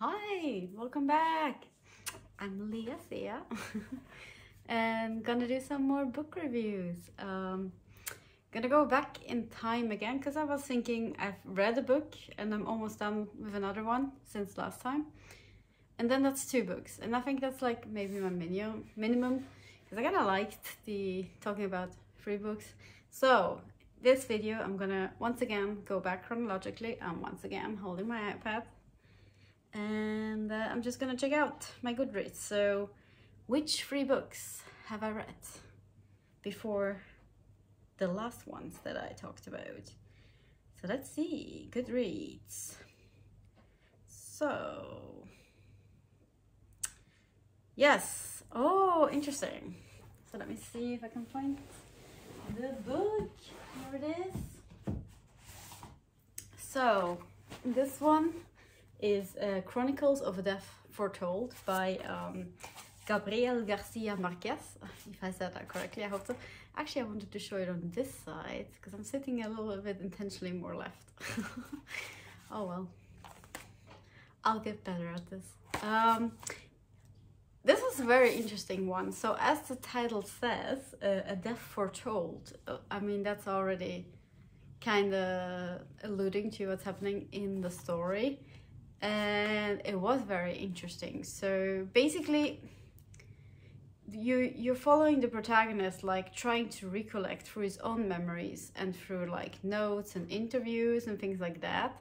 Hi, welcome back. I'm García and gonna do some more book reviews. Gonna go back in time again because I was thinking I've read a book and I'm almost done with another one since last time. And then that's 2 books, and I think that's like maybe my minimum because I kind of liked the talking about 3 books. So this video I'm gonna once again go back chronologically. I'm once again holding my iPad. And I'm just gonna check out my Goodreads. So which 3 books have I read before the last ones that I talked about? So let's see, Goodreads. So yes, oh, interesting. So let me see if I can find the book. Here it is. So this one is Chronicles of a Death Foretold by Gabriel García Márquez, if I said that correctly, I hope so. Actually, I wanted to show it on this side because I'm sitting a little bit intentionally more left. Oh well, I'll get better at this. This is a very interesting one. So as the title says, a death foretold. I mean, that's already kind of alluding to what's happening in the story. And it was very interesting. So basically you're following the protagonist, like trying to recollect through his own memories and through like notes and interviews and things like that,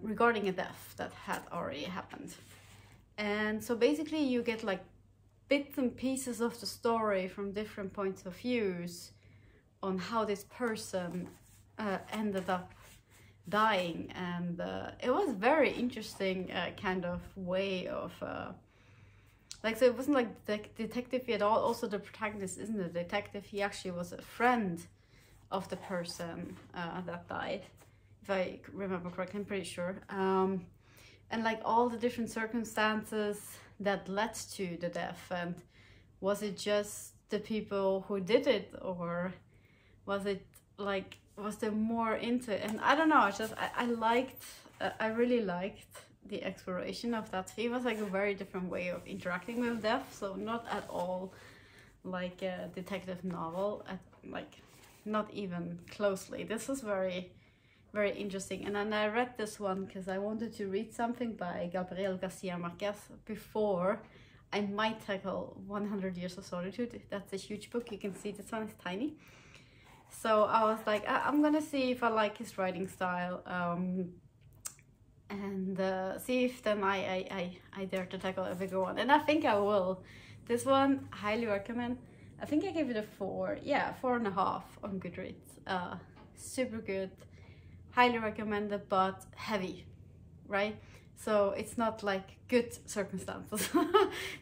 regarding a death that had already happened. And so basically you get like bits and pieces of the story from different points of views on how this person ended up dying. And it was very interesting kind of way of like, so it wasn't like detective at all. Also the protagonist isn't a detective, he actually was a friend of the person that died, if I remember correctly. I'm pretty sure. And like all the different circumstances that led to the death, and was it just the people who did it, or was it like, was there more into it? And I don't know, I really liked the exploration of that theme. It was like a very different way of interacting with death, so not at all like a detective novel, like not even closely. This was very, very interesting. And then I read this one because I wanted to read something by Gabriel García Márquez before I might tackle 100 Years of Solitude. That's a huge book. You can see this one is tiny. So I was like, I'm gonna see if I like his writing style, and see if then I dare to tackle a bigger one. And I think I will. This one, highly recommend. I think I gave it a 4, yeah, 4.5 on Goodreads. Super good, highly recommended, but heavy, right? So it's not like good circumstances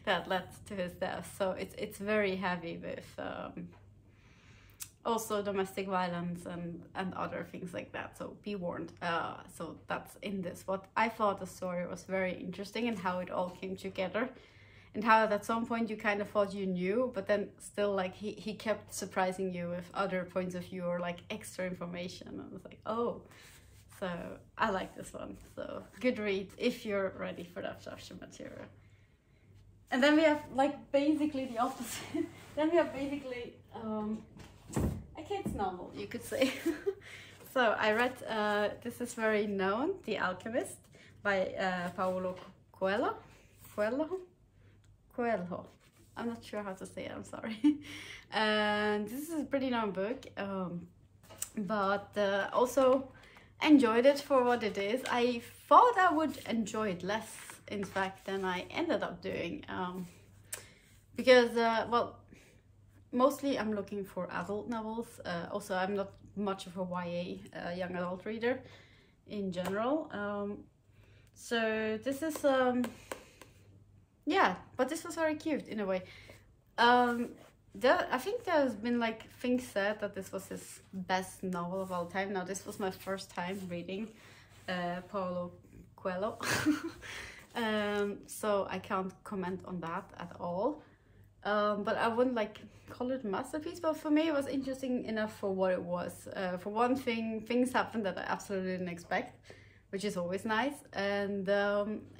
that led to his death. So it's very heavy with also domestic violence and other things like that, so be warned. So that's in this. What I thought the story was very interesting, and how it all came together, and how at some point you kind of thought you knew, but then still like he kept surprising you with other points of view or like extra information, and I was like, oh. So I like this one. So good read if you're ready for that social material. And then we have like basically the opposite. Then we have basically a kid's novel, you could say. So I read, this is very known, The Alchemist by Paulo Coelho. I'm not sure how to say it, I'm sorry. And this is a pretty known book, but also enjoyed it for what it is. I thought I would enjoy it less, in fact, than I ended up doing, because well, mostly I'm looking for adult novels. Also, I'm not much of a YA, young adult reader in general. So this is, yeah, but this was very cute in a way. I think there's been like things said that this was his best novel of all time. Now, this was my first time reading Paulo Coelho. So I can't comment on that at all. But I wouldn't like call it a masterpiece, but for me it was interesting enough for what it was. For one thing, things happened that I absolutely didn't expect. which is always nice. And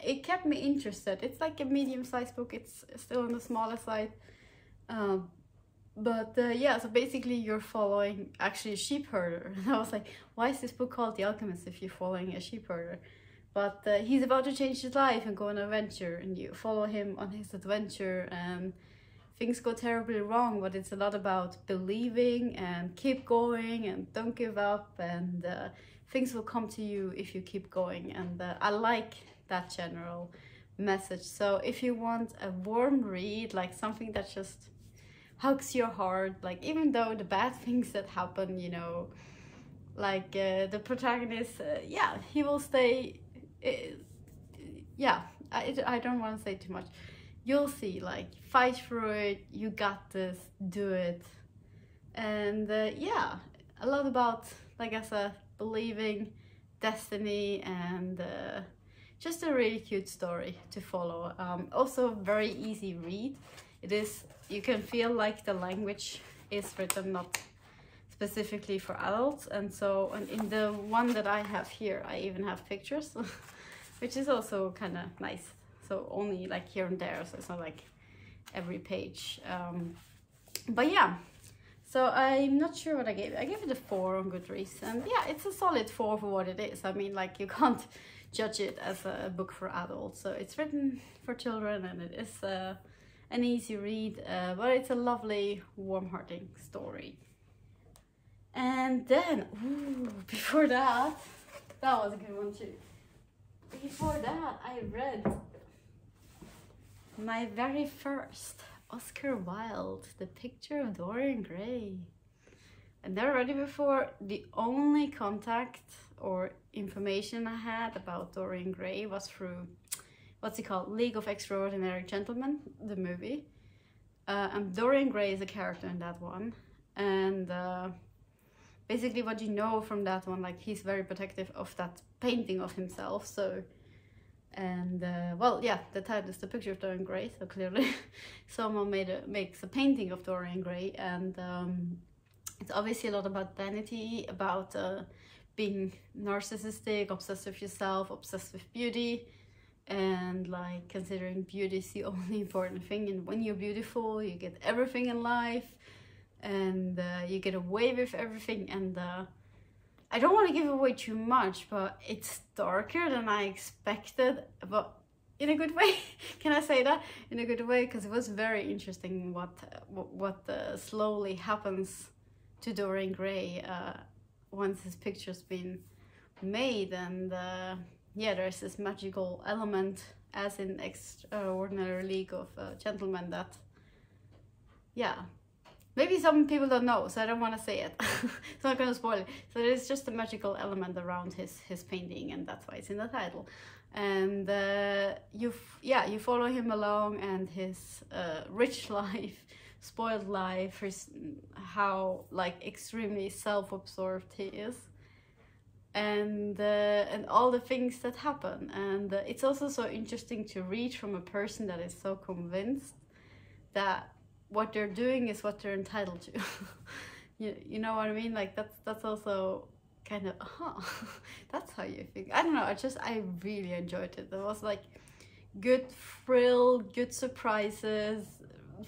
it kept me interested. It's like a medium-sized book. It's still on the smaller side. But yeah, so basically you're following actually a sheep herder. And I was like, why is this book called The Alchemist if you're following a sheep herder? But he's about to change his life and go on an adventure, and you follow him on his adventure, and things go terribly wrong, but it's a lot about believing and keep going and don't give up, and things will come to you if you keep going. And I like that general message. So if you want a warm read, like something that just hugs your heart, like even though the bad things that happen, you know, like the protagonist, yeah, he will stay, yeah, I don't want to say too much. You'll see, like, fight through it, you got this, do it. And yeah, a lot about, like I said, believing, destiny, and just a really cute story to follow. Also very easy read. It is, you can feel like the language is written not specifically for adults. And so, and in the one that I have here, I even have pictures, which is also kind of nice. So only like here and there, so it's not like every page. But yeah, so I'm not sure what I gave it. I gave it a 4 on Goodreads, and yeah, it's a solid 4 for what it is. I mean, like, you can't judge it as a book for adults. So it's written for children, and it is an easy read, but it's a lovely, warm-hearted story. And then, ooh, before that was a good one too. Before that, I read my very first Oscar Wilde, The Picture of Dorian Gray. And never read it before. The only contact or information I had about Dorian Gray was through, what's it called, League of Extraordinary Gentlemen, the movie. And Dorian Gray is a character in that one. And basically what you know from that one, like, he's very protective of that painting of himself. So, and well, yeah, the title is The Picture of Dorian Gray, so clearly someone makes a painting of Dorian Gray. And it's obviously a lot about vanity, about being narcissistic, obsessed with yourself, obsessed with beauty, and like considering beauty is the only important thing. And when you're beautiful, you get everything in life, and you get away with everything. And I don't want to give away too much, but it's darker than I expected, but in a good way. Can I say that? In a good way, because it was very interesting what slowly happens to Dorian Gray once his picture's been made. And yeah, there's this magical element, as in Extraordinary League of Gentlemen, that, yeah, maybe some people don't know, so I don't want to say it. It's not going to spoil it. So there's just a magical element around his painting, and that's why it's in the title. And you follow him along, and his rich life, spoiled life, how like extremely self-absorbed he is, and all the things that happen. And it's also so interesting to read from a person that is so convinced that what they're doing is what they're entitled to. you know what I mean? Like, that's also kind of, that's how you think. I don't know, I really enjoyed it. There was like good thrill, good surprises,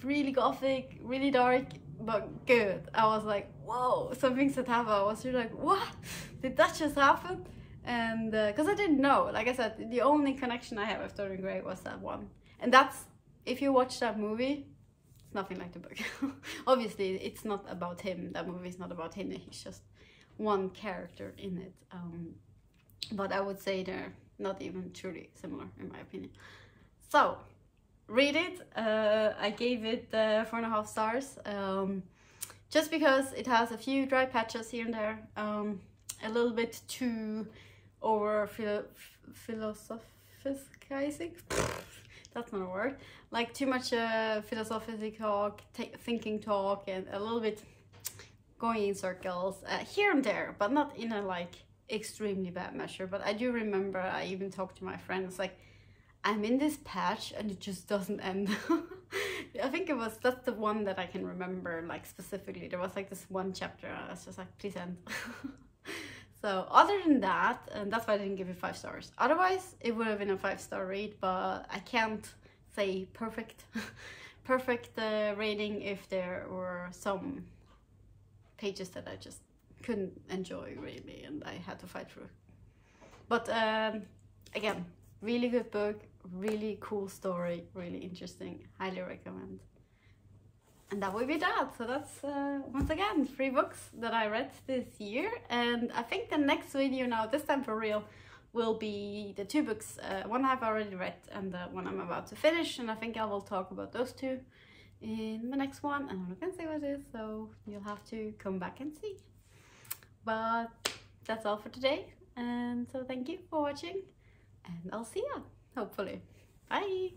really gothic, really dark, but good. I was like, whoa, some things that happened. I was really like, what? Did that just happen? And because I didn't know, like I said, the only connection I have with Dorian Gray was that one. And that's, if you watch that movie, nothing like the book. Obviously, it's not about him. That movie is not about him. He's just one character in it. But I would say they're not even truly similar, in my opinion. So, read it. I gave it 4.5 stars. Just because it has a few dry patches here and there. A little bit too over philosophizing. That's not a word. Like, too much philosophical talk, thinking talk, and a little bit going in circles here and there, but not in a like extremely bad measure. But I do remember I even talked to my friends, like, I'm in this patch and it just doesn't end. I think that's the one that I can remember, like, specifically. There was like this one chapter, I was just like, please end. So other than that, and that's why I didn't give it 5 stars. Otherwise, it would have been a 5-star read, but I can't say perfect rating if there were some pages that I just couldn't enjoy really, and I had to fight through. But again, really good book, really cool story, really interesting, highly recommend. And that would be that. So that's once again 3 books that I read this year, and I think the next video now, this time for real, will be the 2 books. One I've already read and the one I'm about to finish, and I think I will talk about those 2 in the next one, and I'm not gonna say what it is, so you'll have to come back and see. But that's all for today, and so thank you for watching, and I'll see ya, hopefully. Bye!